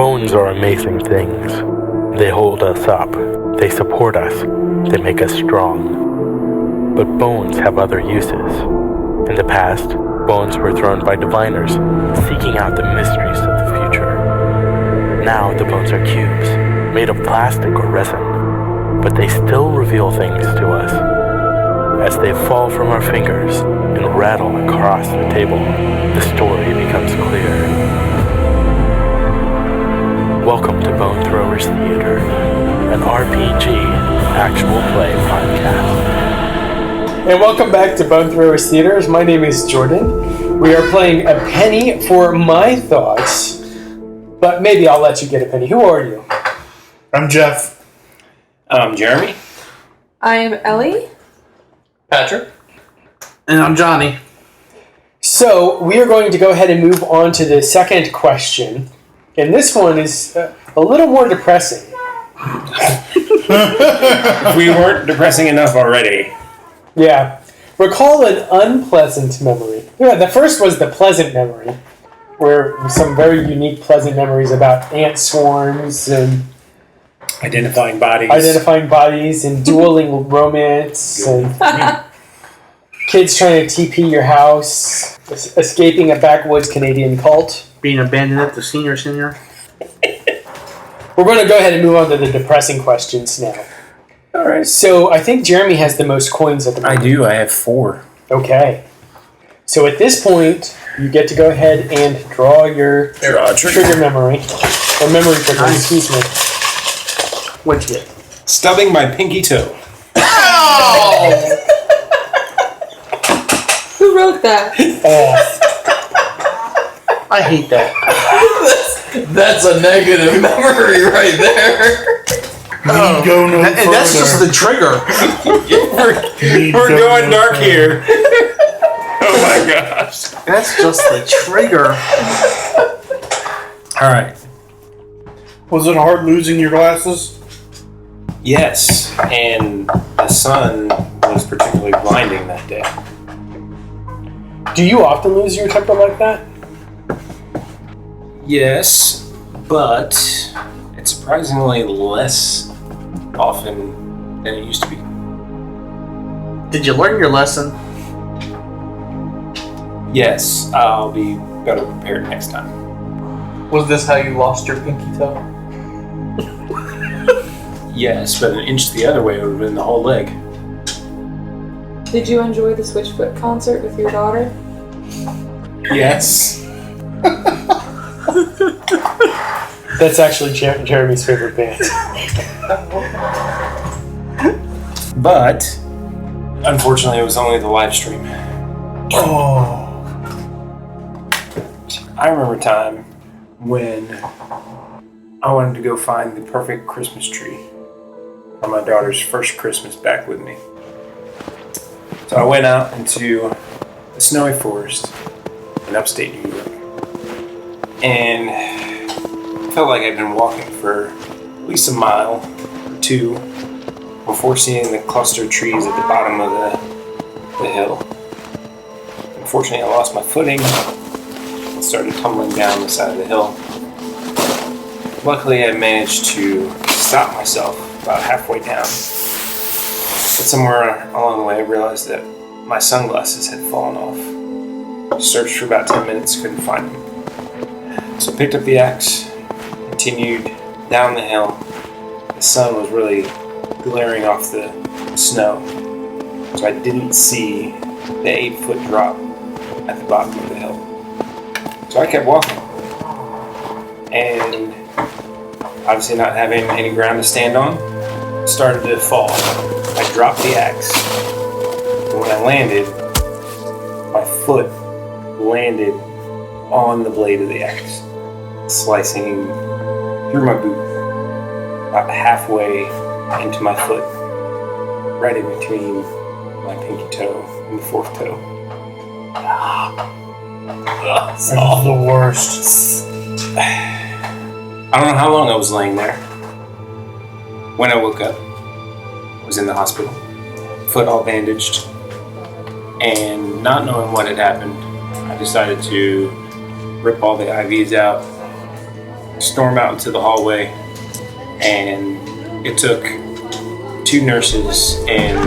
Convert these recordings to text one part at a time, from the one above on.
Bones are amazing things. They hold us up. They support us. They make us strong. But bones have other uses. In the past, bones were thrown by diviners, seeking out the mysteries of the future. Now the bones are cubes, made of plastic or resin, but they still reveal things to us. As they fall from our fingers and rattle across the table, the story becomes clear. Welcome to Bone Throwers Theater, an RPG actual play podcast. And welcome back to Bone Throwers Theater. My name is Jordan. We are playing a penny for my thoughts, but maybe I'll let you get a penny. Who are you? I'm Jeff. I'm Jeremy. I am Ellie. Patryc. And I'm Johnny. So we are going to go ahead and move on to the second question. And this one is a little more depressing. We weren't depressing enough already. Yeah. Recall an unpleasant memory. Yeah, the first was the pleasant memory, where some very unique pleasant memories about ant swarms and Identifying bodies. and dueling romance and kids trying to TP your house, escaping a backwoods Canadian cult. Being abandoned at the senior center. We're going to go ahead and move on to the depressing questions now. All right. So I think Jeremy has the most coins at the moment. I do. I have 4. Okay. So at this point, you get to go ahead and draw your trigger memory. Or memory trigger, excuse me. What'd you get? Stubbing my pinky toe. Oh! Who wrote that? I hate that. That's a negative memory right there. Go no and that's just the trigger. We're going dark here. Oh my gosh. That's just the trigger. All right. Was it hard losing your glasses? Yes, and the sun was particularly blinding that day. Do you often lose your temper like that? Yes, but it's surprisingly less often than it used to be. Did you learn your lesson? Yes, I'll be better prepared next time. Was this how you lost your pinky toe? Yes, but an inch the other way would have been the whole leg. Did you enjoy the Switchfoot concert with your daughter? Yes. That's actually Jeremy's favorite band. But, unfortunately, it was only the live stream. Oh. I remember a time when I wanted to go find the perfect Christmas tree for my daughter's first Christmas back with me. So I went out into the snowy forest in upstate New York and felt like I'd been walking for at least a mile or 2 before seeing the cluster of trees at the bottom of the hill. Unfortunately, I lost my footing and started tumbling down the side of the hill. Luckily, I managed to stop myself about halfway down. But somewhere along the way, I realized that my sunglasses had fallen off. Searched for about 10 minutes, couldn't find them. So I picked up the axe, continued down the hill. The sun was really glaring off the snow, so I didn't see the 8-foot drop at the bottom of the hill. So I kept walking. And obviously not having any ground to stand on, started to fall. I dropped the axe. And when I landed, my foot landed on the blade of the axe, slicing through my boot, about halfway into my foot, right in between my pinky toe and the 4th toe. That's the worst. I don't know how long I was laying there. When I woke up, I was in the hospital, foot all bandaged, and not knowing what had happened, I decided to rip all the IVs out, storm out into the hallway, and it took 2 nurses and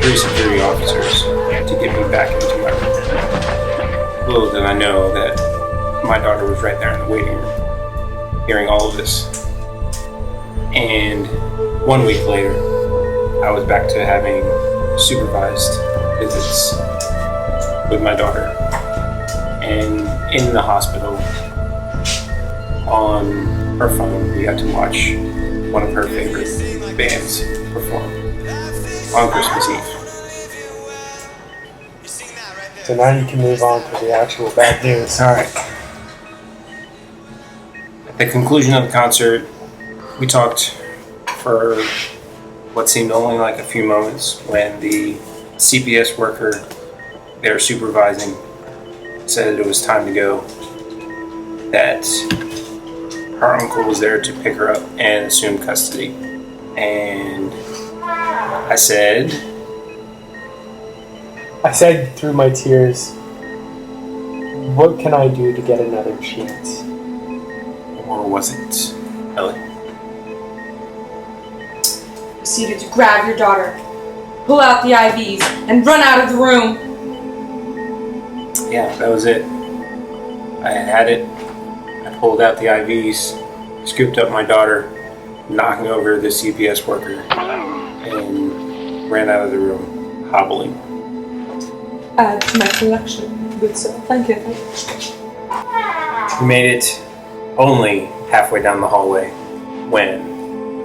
3 security officers to get me back into my room. Little did I know that my daughter was right there in the waiting room, hearing all of this. And 1 week later, I was back to having supervised visits with my daughter. And in the hospital, on her phone, we got to watch one of her favorite bands perform on Christmas Eve. So now you can move on to the actual bad news. Alright. At the conclusion of the concert, we talked for what seemed only like a few moments when the CPS worker they were supervising said it was time to go. That her uncle was there to pick her up and assume custody. And I said through my tears, what can I do to get another chance? or was it Ellie? Proceeded to grab your daughter, pull out the IVs, and run out of the room. Yeah, that was it. I had it. I pulled out the IVs, scooped up my daughter, knocking over the CPS worker, and ran out of the room, hobbling. Add to my collection, good sir. Thank you. We made it only halfway down the hallway when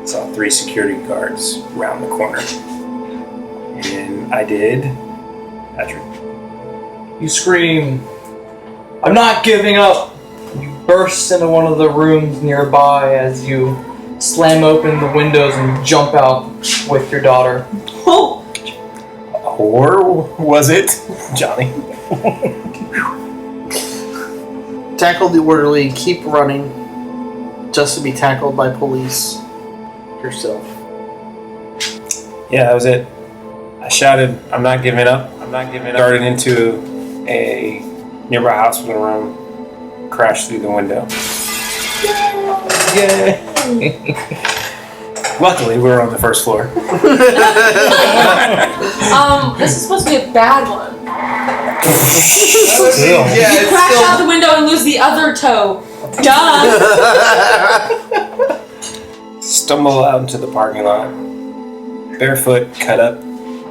I saw 3 security guards round the corner. And I did, Patryc. You scream, "I'm not giving up!" You burst into one of the rooms nearby as you slam open the windows and jump out with your daughter. Oh! Or was it Johnny? Tackle the orderly, keep running, just to be tackled by police yourself. Yeah, that was it. I shouted, "I'm not giving up. I'm not giving up." Darted into a nearby hospital room, crashed through the window. Yay! Luckily, we were on the first floor. This is supposed to be a bad one. Still. Yeah, You crash out the window and lose the other toe. Duh! Stumble out into the parking lot. Barefoot, cut up,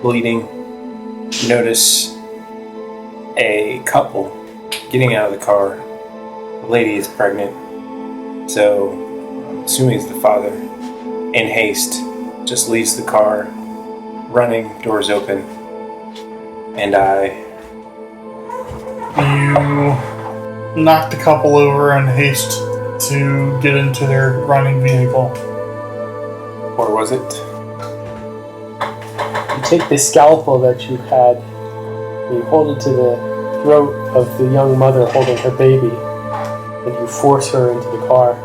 bleeding. Notice a couple getting out of the car. The lady is pregnant, so I'm assuming it's the father. In haste, just leaves the car, running, doors open, and You knock the couple over in haste to get into their running vehicle. or was it? You take the scalpel that you had, and you hold it to the throat of the young mother holding her baby, and you force her into the car.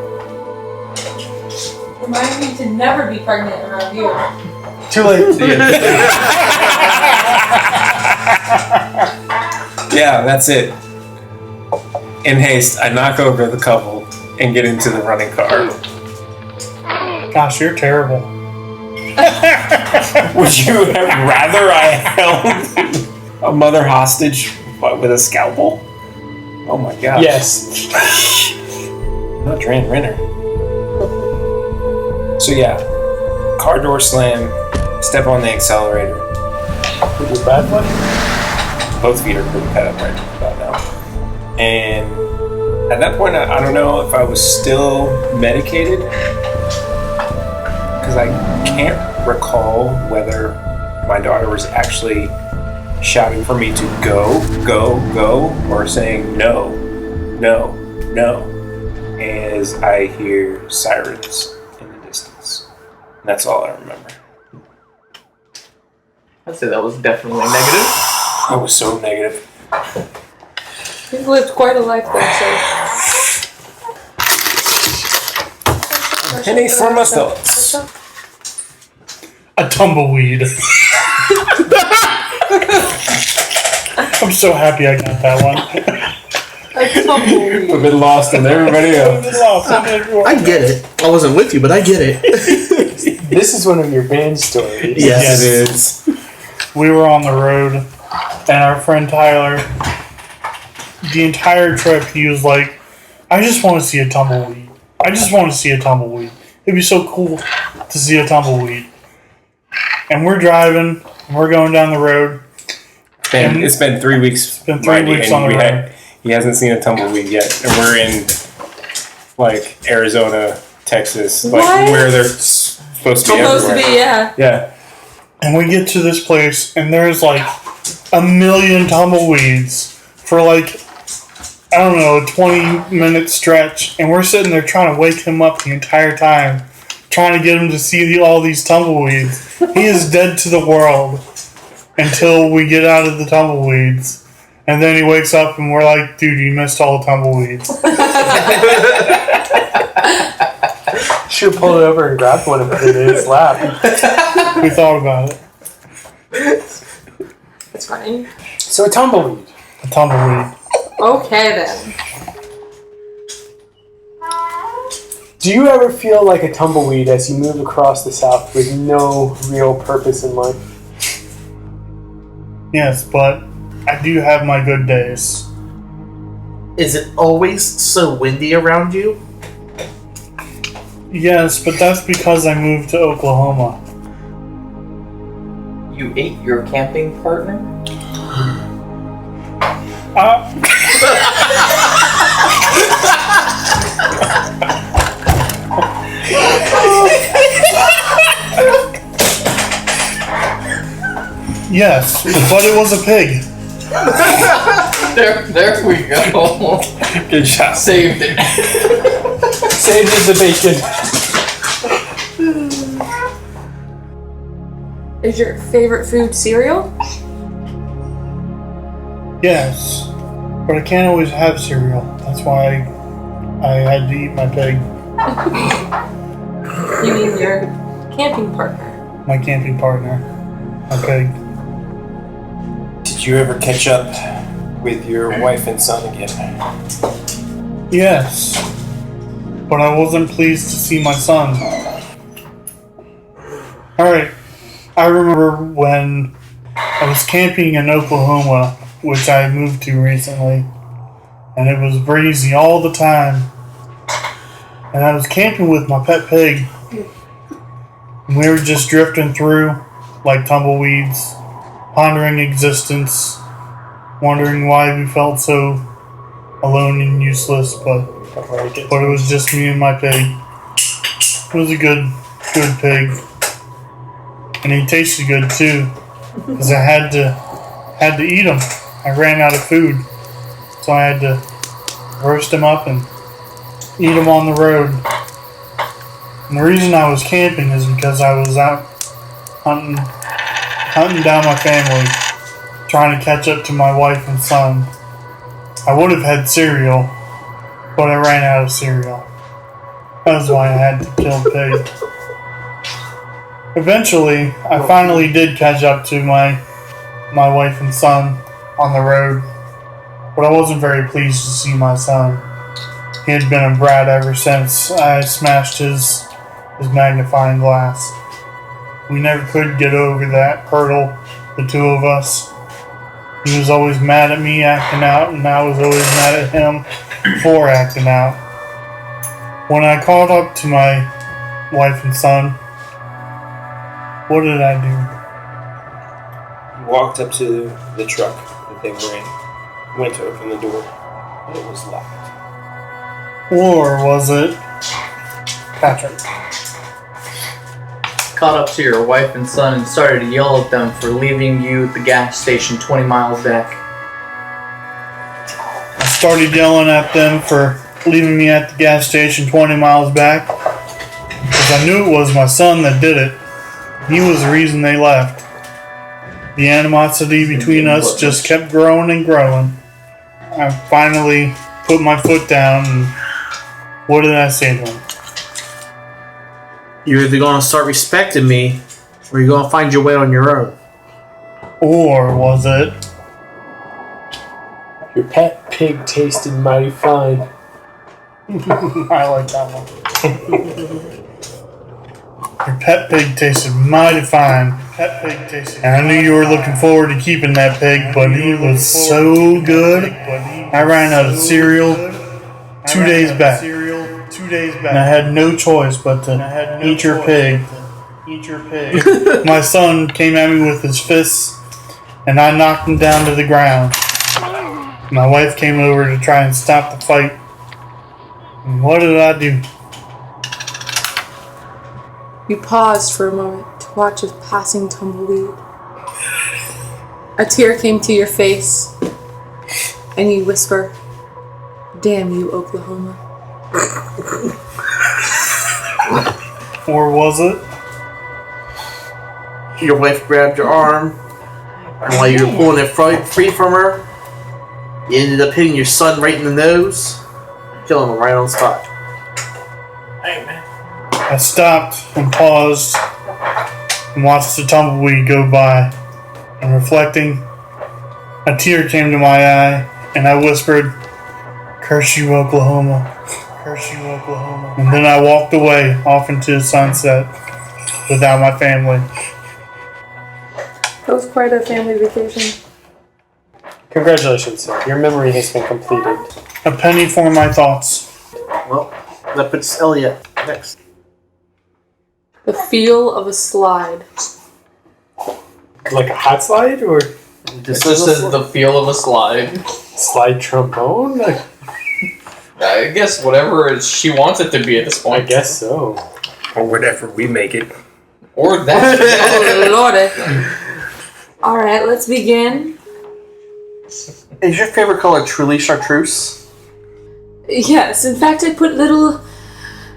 Remind me to never be pregnant around you. Too late. Yeah, that's it. In haste, I knock over the couple and get into the running car. Gosh, you're terrible. Would you have rather I held a mother hostage with a scalpel? Oh my god. Yes. Not Dran Renner. So yeah, car door slam, step on the accelerator. With your bad foot? Both feet are pretty cut up right about now. And at that point, I don't know if I was still medicated, because I can't recall whether my daughter was actually shouting for me to go, go, go, or saying no, no, no, as I hear sirens in the distance. And that's all I remember. I'd say that was definitely negative. I was so negative. You've lived quite a life there, so. Penny for my thoughts. A tumbleweed. I'm so happy I got that one. A tumbleweed. We've been lost in everybody else. I get it. I wasn't with you, but I get it. This is one of your band stories. Yes. It is. We were on the road, and our friend Tyler, the entire trip, he was like, I just want to see a tumbleweed. I just want to see a tumbleweed. It'd be so cool to see a tumbleweed. And we're driving, and we're going down the road. It's been 3 weeks. It's been 3 weeks on the road. He hasn't seen a tumbleweed yet. And we're in, like, Arizona, Texas. Like, What? where they're supposed to be Supposed to everywhere. be, yeah. Yeah. And we get to this place, and there's like a million tumbleweeds for like, I don't know, a 20-minute stretch. And we're sitting there trying to wake him up the entire time, trying to get him to see all these tumbleweeds. He is dead to the world until we get out of the tumbleweeds. And then he wakes up, and we're like, dude, you missed all the tumbleweeds. Should have pulled it over and grabbed one and put it in his lap. We thought about it. It's funny. So a tumbleweed. A tumbleweed. Okay then. Do you ever feel like a tumbleweed as you move across the South with no real purpose in life? Yes, but I do have my good days. Is it always so windy around you? Yes, but that's because I moved to Oklahoma. You ate your camping partner? Yes, but it was a pig. There we go. Good job. Saved it. Saved the bacon. Is your favorite food cereal? Yes, but I can't always have cereal. That's why I had to eat my pig, You mean your camping partner? my camping partner, my pig. Did you ever catch up with your wife and son again? Yes, but I wasn't pleased to see my son. Alright, I remember when I was camping in Oklahoma, which I moved to recently, and it was breezy all the time. And I was camping with my pet pig, and we were just drifting through like tumbleweeds, pondering existence, wondering why we felt so alone and useless, but it was just me and my pig. It was a good pig. And he tasted good too, because I had to eat him. I ran out of food, so I had to roast him up and eat him on the road. And the reason I was camping is because I was out hunting down my family, trying to catch up to my wife and son. I would have had cereal, but I ran out of cereal. That's why I had to kill the pig. Eventually, I finally did catch up to my wife and son on the road, but I wasn't very pleased to see my son. He had been a brat ever since I smashed his magnifying glass. We never could get over that hurdle, the two of us. He was always mad at me acting out, and I was always mad at him for acting out. When I caught up to my wife and son, what did I do? You walked up to the truck that they were in, went to open the door, and it was locked. Or was it Patryc? Caught up to your wife and son and started to yell at them for leaving you at the gas station 20 miles back. I started yelling at them for leaving me at the gas station 20 miles back, because I knew it was my son that did it. He was the reason they left. The animosity between us just kept growing and growing. I finally put my foot down, and what did I say to him? You're either going to start respecting me, or you're going to find your way on your own. Or was it Your pet pig tasted mighty fine. I like that one. Your pet pig tasted mighty fine. And I knew you were looking forward to keeping that pig, but it was so good. I ran out of cereal 2 days back. And I had no choice but to eat your pig. My son came at me with his fists, and I knocked him down to the ground. My wife came over to try and stop the fight. And what did I do? You paused for a moment to watch a passing tumbleweed. A tear came to your face, and you whisper, "Damn you, Oklahoma." Or was it? Your wife grabbed your arm, and while you were pulling it free from her, you ended up hitting your son right in the nose, killing him right on the spot. I stopped and paused and watched the tumbleweed go by. And reflecting, a tear came to my eye, and I whispered, "Curse you, Oklahoma. Curse you, Oklahoma." And then I walked away off into the sunset without my family. That was quite a family vacation. Congratulations, sir. Your memory has been completed. A penny for my thoughts. Well, that puts Ellie next. The feel of a slide. Like a hot slide or This is the feel of a slide. slide trombone? I guess whatever she wants it to be at this I point. guess so. Or whatever we make it. Or that. Oh, Lordy. Alright, let's begin. Is your favorite color truly chartreuse? Yes, in fact, I put little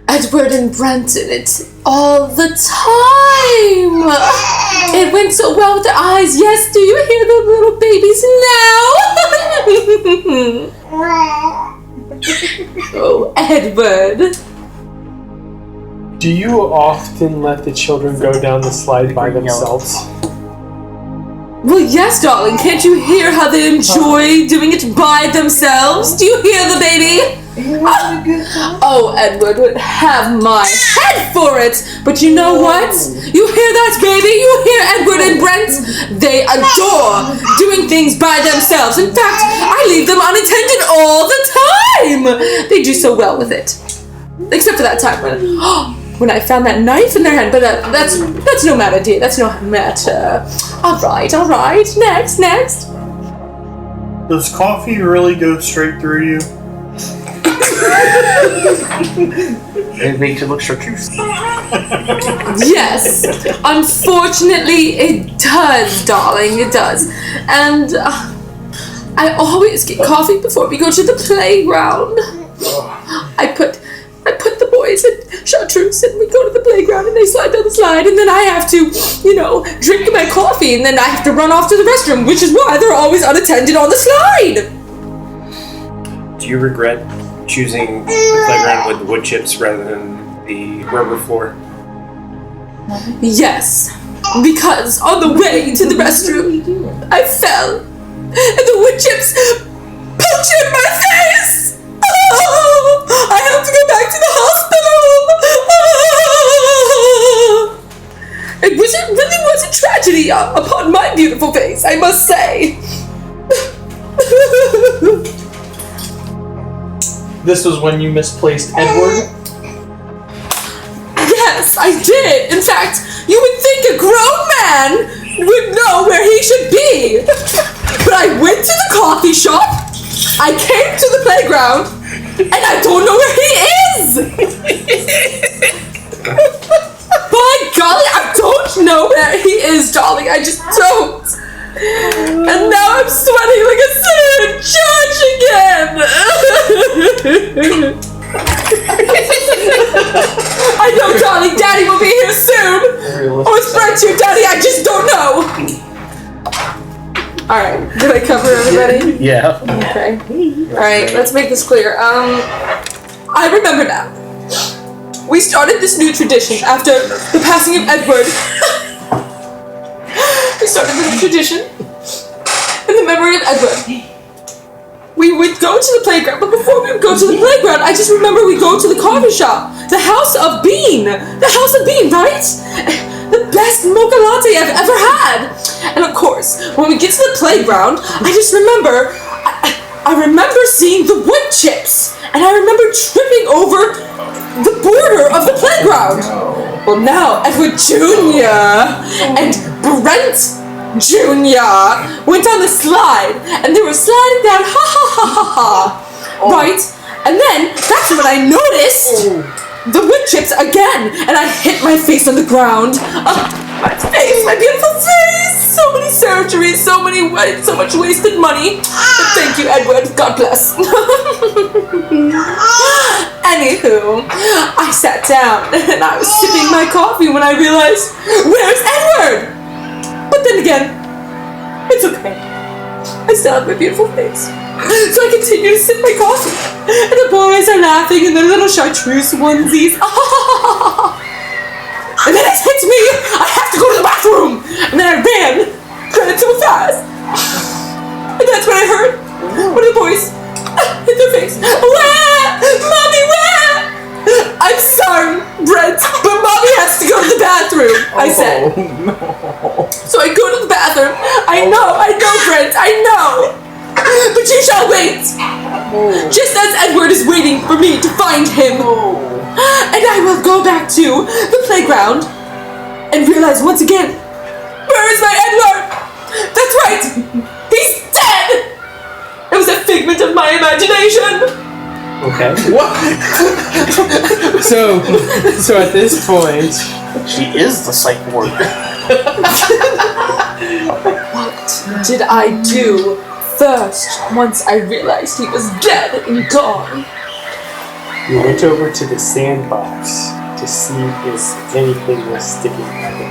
Edward and Brent in it all the time. It went so well with their eyes. Yes, do you hear the little babies now? Oh, Edward. Do you often let the children go down the slide by themselves? Well, yes, darling. Can't you hear how they enjoy doing it by themselves? Do you hear the baby? Oh, Edward would have my head for it. But you know what? You hear that, baby? You hear Edward and Brent? They adore doing things by themselves. In fact, I leave them unattended all the time. They do so well with it. Except for that time when I found that knife in their hand. But that's no matter, dear. That's no matter. All right. Next. Does coffee really go straight through you? It makes it look chartreuse. Yes, unfortunately it does, darling, it does. And I always get coffee before we go to the playground. I put the boys in chartreuse and we go to the playground and they slide down the slide and then I have to, drink my coffee and then I have to run off to the restroom, which is why they're always unattended on the slide. Do you regret choosing the playground with the wood chips rather than the rubber floor? Yes, because on the way to the restroom, I fell, and the wood chips punctured my face. Oh, I have to go back to the hospital. It really was a tragedy upon my beautiful face, I must say. This was when you misplaced Edward? Yes, I did. In fact, you would think a grown man would know where he should be. But I went to the coffee shop, I came to the playground, and I don't know where he is. By golly, I don't know where he is, darling. I just don't. And now I'm sweating like a sinner in church again. I know, darling, Daddy will be here soon. Or it's Birch here, Daddy, I just don't know. Alright, did I cover everybody? Yeah. Okay. Alright, let's make this clear. I remember now. We started this new tradition after the passing of Edward. We started this tradition in the memory of Edward. we would go to the playground, but before we would go to the playground, I just remember we go to the coffee shop. The House of Bean! The House of Bean, right? The best mocha latte I've ever had! And of course, when we get to the playground, I just remember, I remember seeing the wood chips, and I remember tripping over the border of the playground. Well, now Edward Jr. and Brent Jr. went on the slide, and they were sliding down, ha ha ha ha ha, right? And then, that's when I noticed the wood chips again, and I hit my face on the ground. My face, my beautiful face! So many surgeries, so much wasted money. But thank you, Edward. God bless. Anywho, I sat down, and I was sipping my coffee when I realized, where's Edward? But then again, it's okay. I still have my beautiful face. So I continue to sip my coffee. And the boys are laughing in their little chartreuse onesies. And then it hits me, I have to go to the bathroom. And then I ran so fast. And that's when I heard one of the boys hit their face. Where? Mommy, where? I'm sorry, Brent, but Mommy has to go to the bathroom, I said. No. So I go to the bathroom. I know, Brent, I know. But you shall wait. Just as Edward is waiting for me to find him. And I will go back to the playground and realize once again, where is my Edward? That's right, he's dead. It was a figment of my imagination. Okay. What? So at this point, She is the psych ward. What did I do first once I realized he was dead and gone? you went over to the sandbox to see if anything was sticking out of it.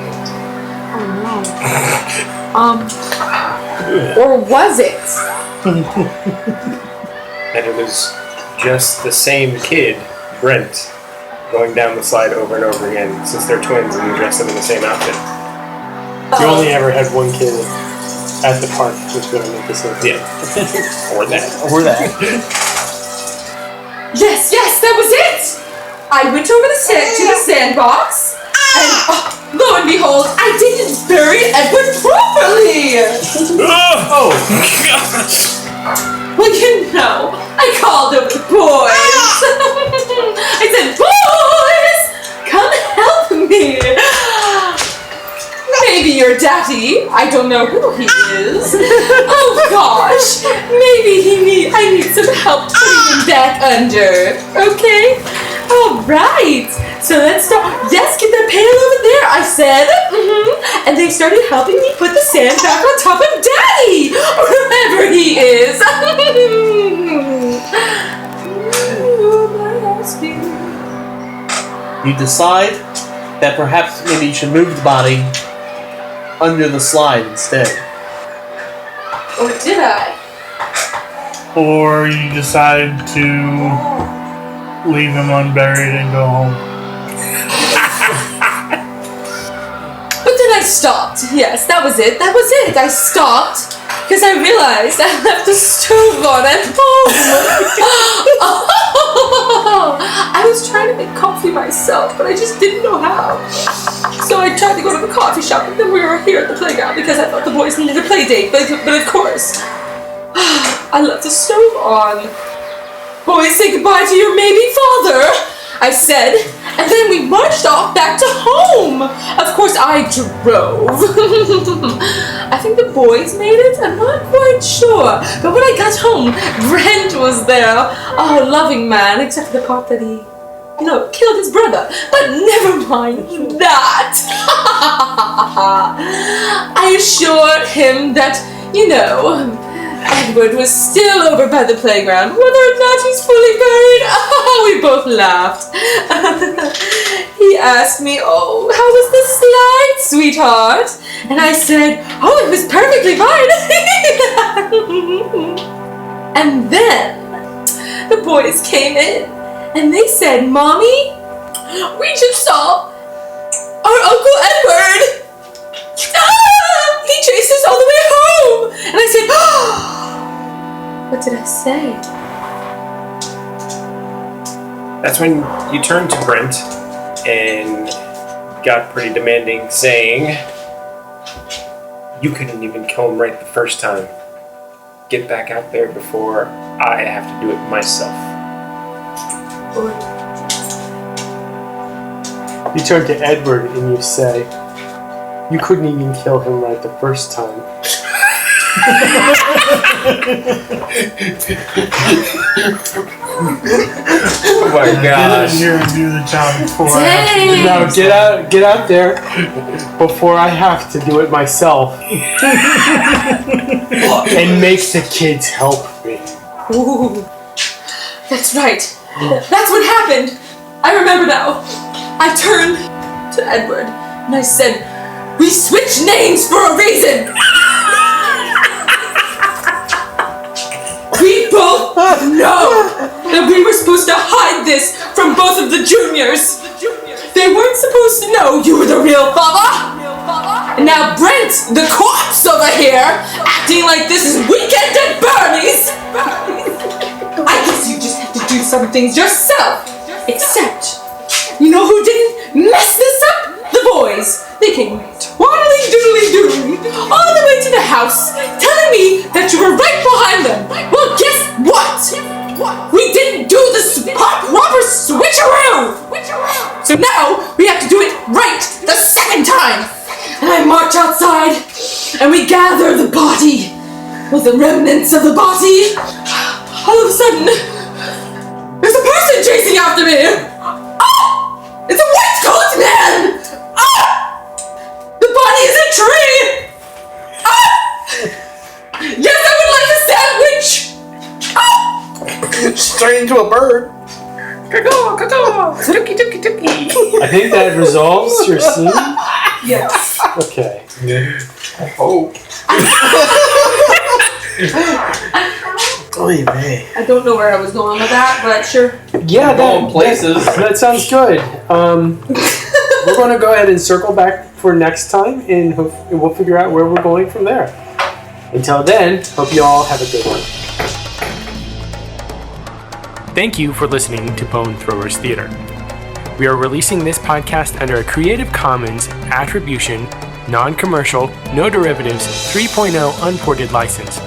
Oh no. Or was it? And it was just the same kid, Brent, going down the slide over and over again, since they're twins and you dressed them in the same outfit. You only ever had one kid at the park who's going to make this look. Yeah. Or that. Or that. Yes, that was it! I went over to the sandbox, and lo and behold, I didn't bury Edward properly! Oh! Well, you know, I called over the boys. I said, boys, come help me. Maybe your daddy, I don't know who he is. Oh gosh, maybe I need some help putting him back under. Okay? Alright, so let's start. Yes, get that pail over there, I said. And they started helping me put the sand back on top of Daddy, or whoever he is. You decide that perhaps maybe you should move the body under the slide instead. Or did I? Or you decide to leave him unburied and go home. But then I stopped. Yes, that was it. I stopped because I realized I left the stove on at home. I was trying to make coffee myself, but I just didn't know how. So I tried to go to the coffee shop, and then we were here at the playground because I thought the boys needed a play date. But of course, I left the stove on. Boys, say goodbye to your maybe father, I said, and then we marched off back to home. Of course, I drove. I think the boys made it. I'm not quite sure. But when I got home, Brent was there. Oh, loving man, except for the part that he, killed his brother. But never mind that. I assured him that, Edward was still over by the playground, whether or not he's fully buried. We both laughed. He asked me, "Oh, how was the slide, sweetheart?" And I said, "Oh, it was perfectly fine." And then the boys came in, and they said, "Mommy, we just saw our Uncle Edward. He chased us all the way home." And I said, What did I say? That's when you turned to Brent and got pretty demanding, saying, "You couldn't even kill him right the first time. Get back out there before I have to do it myself." You turn to Edward and you say, "You couldn't even kill him right the first time." Oh my Get gosh. in here and do the job before I have to Dang. Now get out there before I have to do it myself. And make the kids help me. Ooh, that's right. That's what happened. I remember now. I turned to Edward and I said, "We switched names for a reason. We both know that we were supposed to hide this from both of the juniors. They weren't supposed to know you were the real father. And now Brent, the corpse over here, acting like this is weekend at Bernie's. I guess you just have to do some things yourself. Except, you know who didn't mess this up? The boys. They came twaddly doodly doo all the way to the house, telling me that you were right behind them. Well, guess what? We didn't do the proper switcheroo. So now we have to do it right the second time. And I march outside, and we gather the body, or the remnants of the body. All of a sudden, there's a person chasing after me. Oh! It's a white-coat man! Oh! The body is a tree! Oh! Yes, I would like a sandwich! Oh! Straight into a bird. I think that resolves your scene. Yes. Okay. I hope. Oy vey. I don't know where I was going with that, but sure. Yeah, Going places. that sounds good. We're going to go ahead and circle back for next time, and we'll figure out where we're going from there. Until then, hope you all have a good one. Thank you for listening to Bone Throwers Theater. We are releasing this podcast under a Creative Commons Attribution, Non-Commercial, No Derivatives 3.0 Unported license.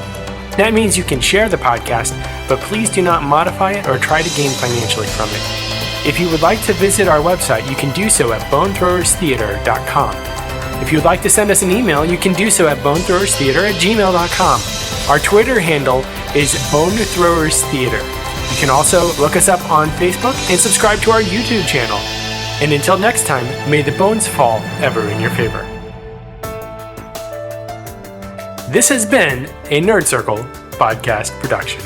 That means you can share the podcast, but please do not modify it or try to gain financially from it. If you would like to visit our website, you can do so at bonethrowerstheater.com. If you would like to send us an email, you can do so at bonethrowerstheater@gmail.com. Our Twitter handle is bonethrowerstheater. You can also look us up on Facebook and subscribe to our YouTube channel. And until next time, may the bones fall ever in your favor. This has been a Nerd Circle podcast production.